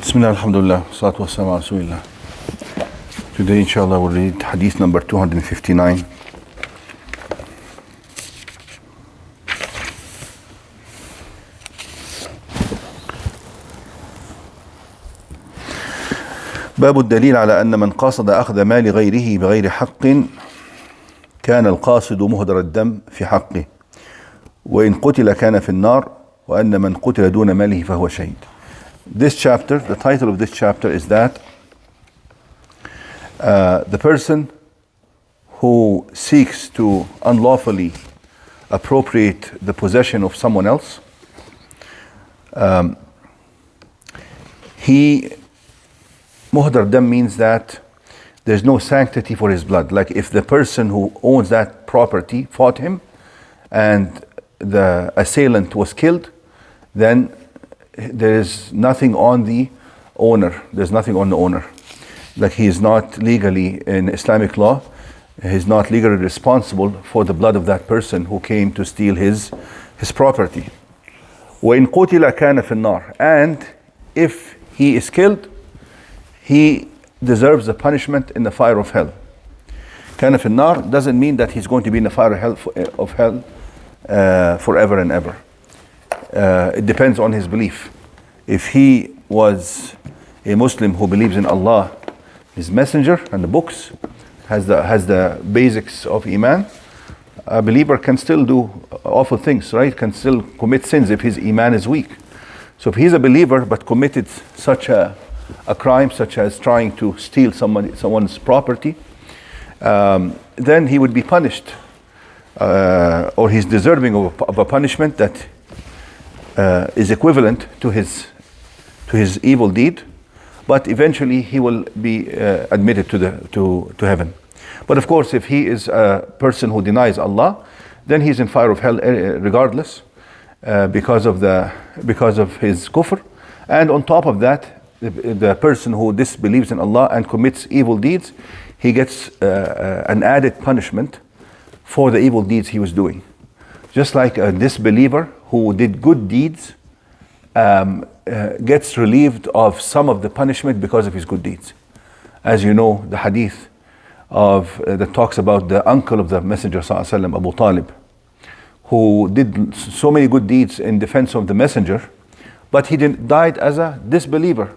Bismillah, alhamdulillah, salatu wassalamu ala rasulillah. Today, inshallah, we'll read hadith number 259. باب الدليل على أن من قصد أخذ مال غيره بغير حق كان القاصد مهدر الدم في حقه وإن قتل كان في النار وأن من قتل دون ماله فهو شهيد. This chapter, the title of this chapter is that the person who seeks to unlawfully appropriate the possession of someone else, muhdar dam means that there's no sanctity for his blood. Like if the person who owns that property fought him and the assailant was killed, then there is nothing on the owner. There's nothing on the owner. Like he is not legally, in Islamic law, he's not legally responsible for the blood of that person who came to steal his property. وَإِن قُتِلَ كَانَ فِي النَّارِ. And if he is killed, he deserves the punishment in the fire of hell. كَانَ فِي النَّارِ doesn't mean that he's going to be in the fire of hell forever and ever. It depends on his belief. If he was a Muslim who believes in Allah, His Messenger and the books, has the basics of Iman, a believer can still do awful things, right? Can still commit sins if his Iman is weak. So if he's a believer but committed such a crime, such as trying to steal someone's property, then he would be punished, or he's deserving of a punishment that is equivalent to his evil deed, but eventually he will be admitted to heaven. But of course, if he is a person who denies Allah, then he's in fire of hell regardless, because of his kufr. And on top of that, the person who disbelieves in Allah and commits evil deeds, he gets an added punishment for the evil deeds he was doing. Just like a disbeliever who did good deeds gets relieved of some of the punishment because of his good deeds. As you know, the hadith that talks about the uncle of the Messenger ﷺ, Abu Talib, who did so many good deeds in defense of the Messenger, but he died as a disbeliever.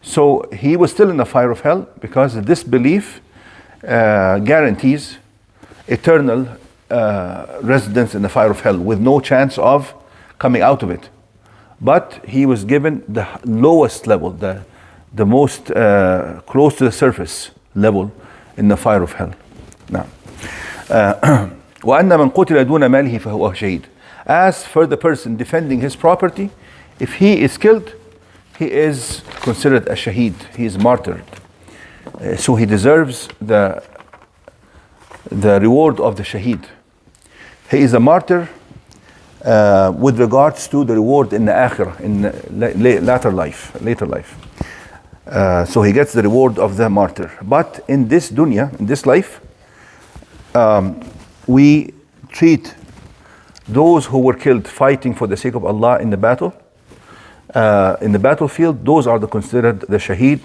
So he was still in the fire of hell because the disbelief guarantees eternal residence in the fire of hell with no chance of coming out of it. But he was given the lowest level, the most close to the surface level in the fire of hell. Now, وَأَنَّ مَنْ قُتِلَ دُونَ مَالِهِ فَهُوَ شَهِيدٌ. As for the person defending his property, if he is killed, he is considered a shaheed. He is martyred. So he deserves the reward of the shaheed. He is a martyr with regards to the reward in the akhirah, in later life. So he gets the reward of the martyr. But in this dunya, in this life, we treat those who were killed fighting for the sake of Allah in the battle, in the battlefield, those are considered the shaheed,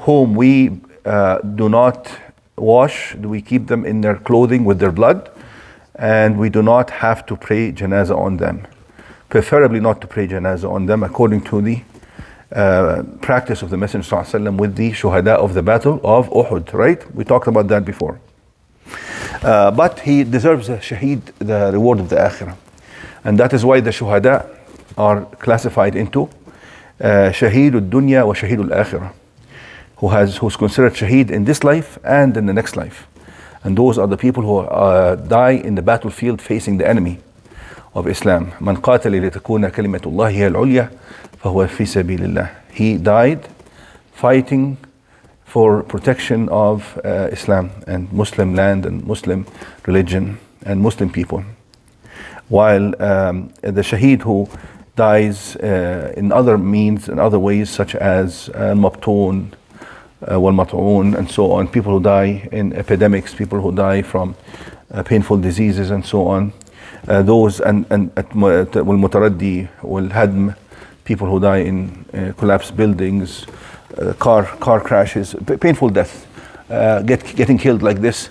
whom we do not wash. We keep them in their clothing with their blood, and we do not have to pray janazah on them. Preferably not to pray janazah on them, according to the practice of the Messenger ﷺ with the shuhada of the battle of Uhud, right? We talked about that before. But he deserves a shaheed, the reward of the akhirah. And that is why the shuhada are classified into shaheed al-dunya wa shaheed al-akhirah, who's considered shaheed in this life and in the next life. And those are the people who die in the battlefield facing the enemy of Islam. من قاتل لتكون كلمة الله هي العليا فهو في سبيل الله. He died fighting for protection of Islam and Muslim land and Muslim religion and Muslim people. While the shaheed who dies in other means, in other ways, such as al-mabtoon, wal-mat'oon, and so on, people who die in epidemics, people who die from painful diseases and so on, those, and wal-mutaraddi, wal-hadm, people who die in collapsed buildings, car crashes, painful death, getting killed like this.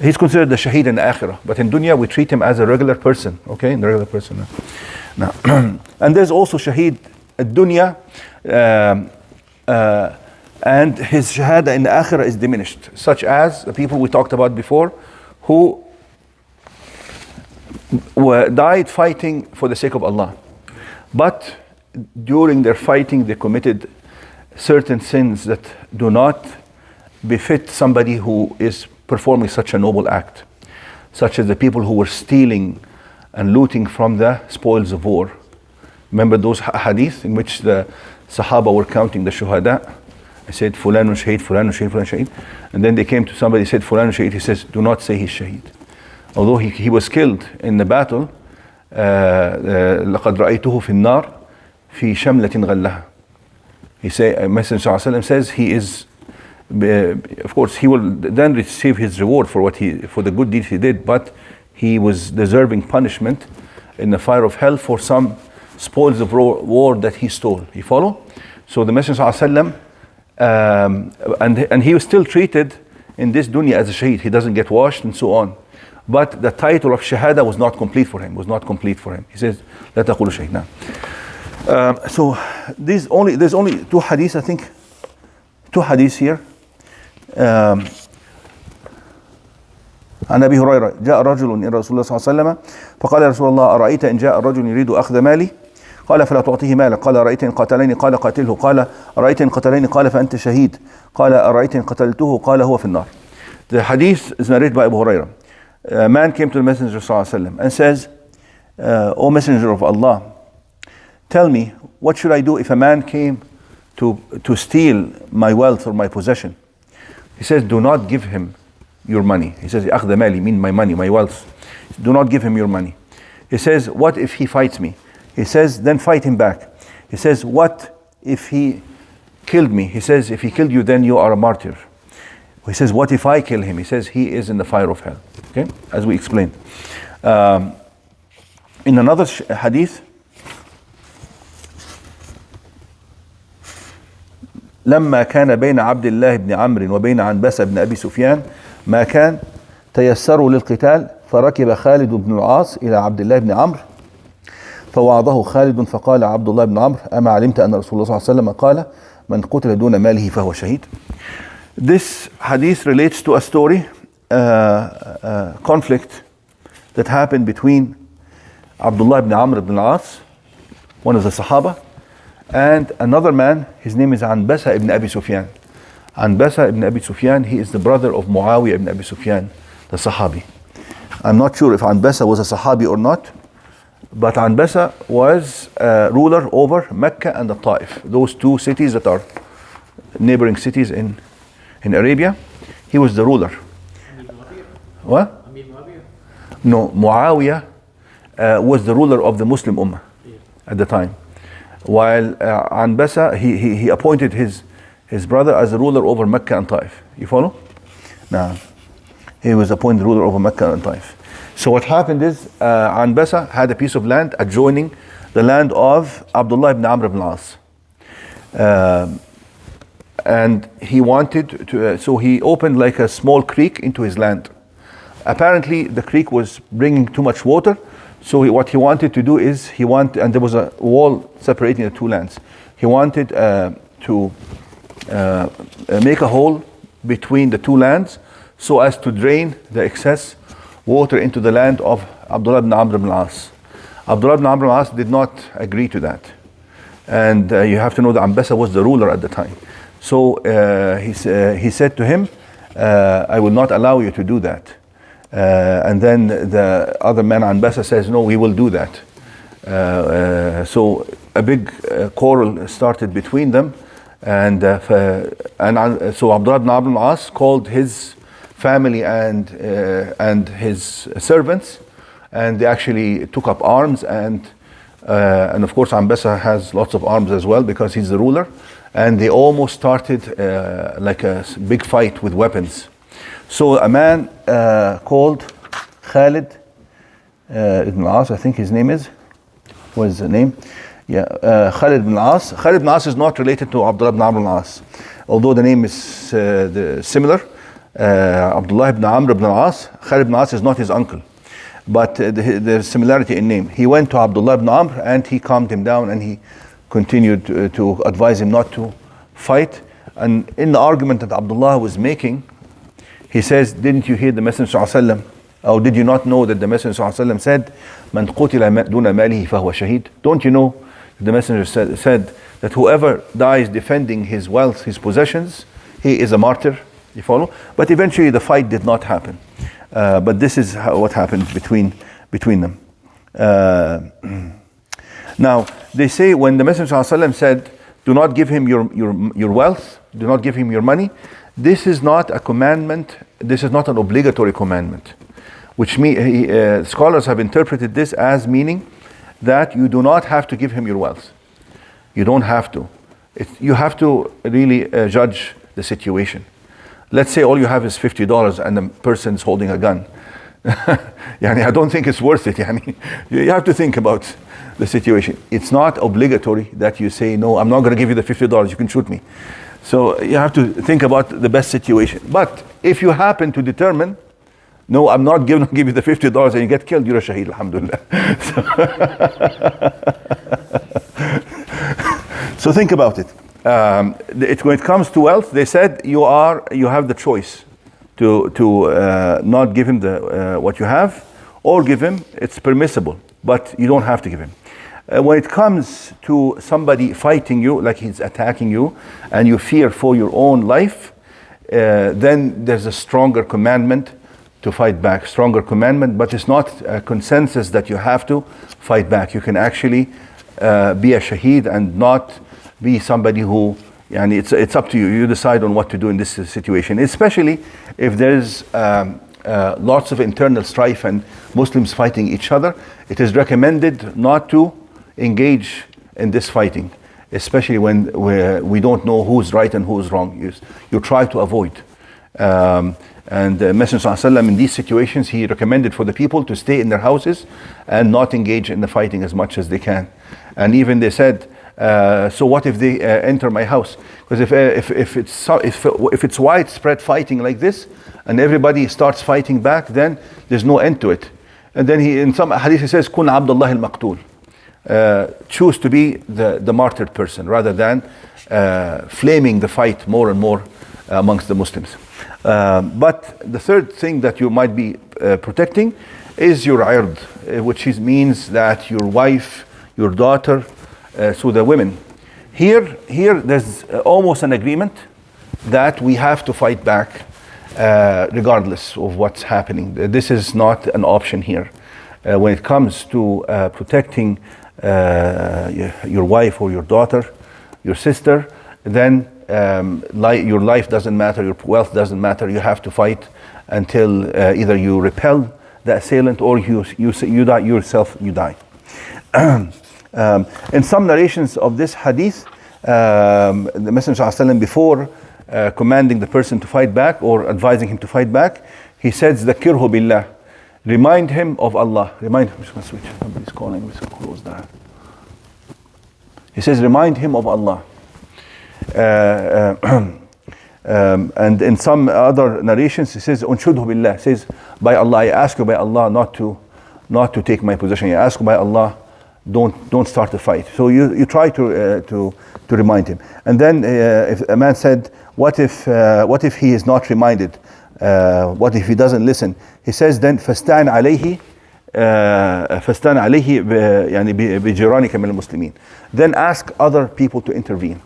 He's considered the shaheed in the akhirah, but in dunya we treat him as a regular person, okay, the regular person. Now, and there's also shaheed dunya, and his shahada in the akhirah is diminished, such as the people we talked about before, who died fighting for the sake of Allah, but during their fighting they committed certain sins that do not befit somebody who is performing such a noble act, such as the people who were stealing and looting from the spoils of war. Remember those hadith in which the Sahaba were counting the shuhada? I said, Fulanun shaheed, Fulanun shaheed, Fulanun shaheed. And then they came to somebody, said, Fulanun shaheed. He says, do not say he's shaheed. Although he was killed in the battle, لَقَدْ رَأَيْتُهُ فِي النَّارِ فِي شَمْلَةٍ غَلَّهَا. He say, Messenger ﷺ says he is, of course, he will then receive his reward for the good deeds he did, but he was deserving punishment in the fire of hell for some spoils of war that he stole. You follow? So the Messenger ﷺ, and he was still treated in this dunya as a shaheed. He doesn't get washed and so on. But the title of shahada was not complete for him. He says, لا تقول شيء. Now, so there's only 2 hadiths, I think. 2 hadiths here. عن أبي هريرة جاء رجل إلى رسول الله صلى الله عليه وسلم فقال يا رسول الله أرأيت إن جاء الرجل يريد أخذ مالي قال فلا تعطيه مالك قال أرأيت إن قتلني قال قاتله قال أرأيت إن قتلني قال فأنت شهيد قال أرأيت إن قتلته قال هو في النار. The hadith is narrated by Abu Hurairah. A man came to the Messenger ﷺ and says, O Messenger of Allah, tell me, what should I do if a man came to steal my wealth or my possession? He says, do not give him your money. He says, أخذ مالي, mean my money, my wealth. Do not give him your money. He says, what if he fights me? He says, then fight him back. He says, what if he killed me? He says, if he killed you, then you are a martyr. He says, what if I kill him? He says, he is in the fire of hell. Okay, as we explained. In another hadith, لما كان بين عبد الله بن عمرو وبين عنبسة بن أبي سفيان ما كان تيسروا للقتال فركب خالد بن العاص إلى عبد الله بن عمرو فوعظه خالد فقال عبد الله بن عمرو أما علمت أن رسول الله صلى الله عليه وسلم قال من قتل دون ماله فهو شهيد. This hadith relates to a story, conflict that happened between Abdullah ibn Amr ibn al-As, one of the Sahaba, and another man. His name is Anbasa ibn Abi Sufyan. Anbasa ibn Abi Sufyan, he is the brother of Muawiyah ibn Abi Sufyan, the Sahabi. I'm not sure if Anbasa was a Sahabi or not, but Anbasa was ruler over Mecca and the Taif, those 2 cities that are neighboring cities in Arabia. He was the ruler. What? No, Muawiyah was the ruler of the Muslim Ummah at the time. While Anbasa, he appointed his brother as the ruler over Mecca and Taif. You follow? Now, he was appointed ruler over Mecca and Taif. So what happened is, Anbasa had a piece of land adjoining the land of Abdullah ibn Amr ibn al-As. And he wanted to, so he opened like a small creek into his land. Apparently the creek was bringing too much water, so what he wanted to do is, and there was a wall separating the 2 lands. He wanted to make a hole between the 2 lands so as to drain the excess water into the land of Abdullah ibn Amr ibn al-As. Abdullah ibn Amr ibn al-As did not agree to that. And you have to know that Anbasa was the ruler at the time. So he said to him, I will not allow you to do that. And then the other man, Anbasa, says, no, we will do that. So a big quarrel started between them. And so Abdullah ibn Amr ibn al-As called his family and his servants, and they actually took up arms, and of course Anbasa has lots of arms as well because he's the ruler, and they almost started like a big fight with weapons. So a man called Khalid ibn al-As, I think his name is, what is the name? Yeah, Khalid ibn al-As. Khalid ibn al-As is not related to Abdullah ibn Amr ibn al-As, although the name is similar. Abdullah ibn Amr ibn al-As, Khalid ibn al-As is not his uncle, but there's similarity in name. He went to Abdullah ibn Amr and he calmed him down and he continued to advise him not to fight. And in the argument that Abdullah was making, he says, didn't you hear the Messenger ﷺ, or did you not know that the Messenger ﷺ said, "Man qutila duna malihi fahuwa shaheed"? Don't you know the Messenger said that whoever dies defending his wealth, his possessions, he is a martyr? You follow? But eventually the fight did not happen. But this is what happened between them. Now they say when the Messenger ﷺ said, "Do not give him your wealth, do not give him your money," this is not a commandment. This is not an obligatory commandment, which scholars have interpreted this as meaning that you do not have to give him your wealth. You don't have to. You have to really judge the situation. Let's say all you have is $50 and the person's holding a gun. I don't think it's worth it. You have to think about the situation. It's not obligatory that you say, no, I'm not going to give you the $50, you can shoot me. So you have to think about the best situation. But if you happen to determine, no, I'm not going to give you the $50 and you get killed, you're a shaheed, alhamdulillah. So think about it. When it comes to wealth, they said you have the choice to not give him what you have, or give him. It's permissible, but you don't have to give him. When it comes to somebody fighting you, like he's attacking you, and you fear for your own life, then there's a stronger commandment to fight back. Stronger commandment, but it's not a consensus that you have to fight back. You can actually be a shaheed and not be somebody who, it's up to you. You decide on what to do in this situation, especially if there's lots of internal strife and Muslims fighting each other. It is recommended not to engage in this fighting, especially when we don't know who's right and who's wrong. You try to avoid. And the Messenger ﷺ in these situations, he recommended for the people to stay in their houses and not engage in the fighting as much as they can. And even they said, so what if they enter my house? Because if it's widespread fighting like this and everybody starts fighting back, then there's no end to it. And then in some hadith he says, "Kun Abdullah al-Maqtul." Choose to be the martyred person rather than flaming the fight more and more amongst the Muslims. But the third thing that you might be protecting is your ird, which means that your wife, your daughter, so the women. Here there's almost an agreement that we have to fight back regardless of what's happening. This is not an option here. When it comes to protecting your wife or your daughter, your sister, then your life doesn't matter, your wealth doesn't matter. You have to fight until either you repel the assailant or you die yourself. You die. In some narrations of this hadith, the Messenger ﷺ, before commanding the person to fight back or advising him to fight back, he says, "Dhakirhu billah." Remind him of Allah. Remind him. I'm just going to switch. Somebody's calling. I'm just going to close that. He says, remind him of Allah. And in some other narrations, he says, "Unshudhu billah." Says, by Allah, I ask you by Allah not to take my possession. I ask you by Allah, don't start a fight. So you try to remind him. And then if a man said, what if he is not reminded? What if he doesn't listen? He says then فَاسْتَعِنْ عَلَيْهِ بِجِرَانِكَ مِنَ الْمُسْلِمِينَ. Then ask other people to intervene,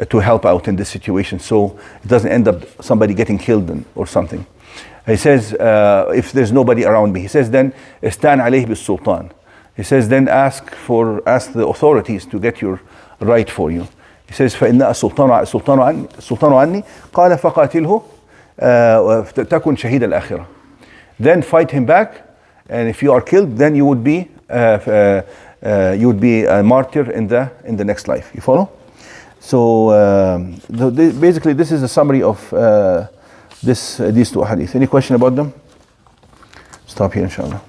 to help out in this situation, so it doesn't end up somebody getting killed or something. He says, if there's nobody around me, he says then اسْتَعِنْ عَلَيْهِ بِالسُّلْطَانِ. He says then ask the authorities to get your right for you. He says فَإِنَّ السُّلْطَانُ عَنِّي قَالَ فَقَاتِلْهُ تكن شهيد الآخرة. Then fight him back, and if you are killed, then you would be a martyr in the next life. You follow? So basically, this is a summary of these two hadith. Any question about them? Stop here, inshallah.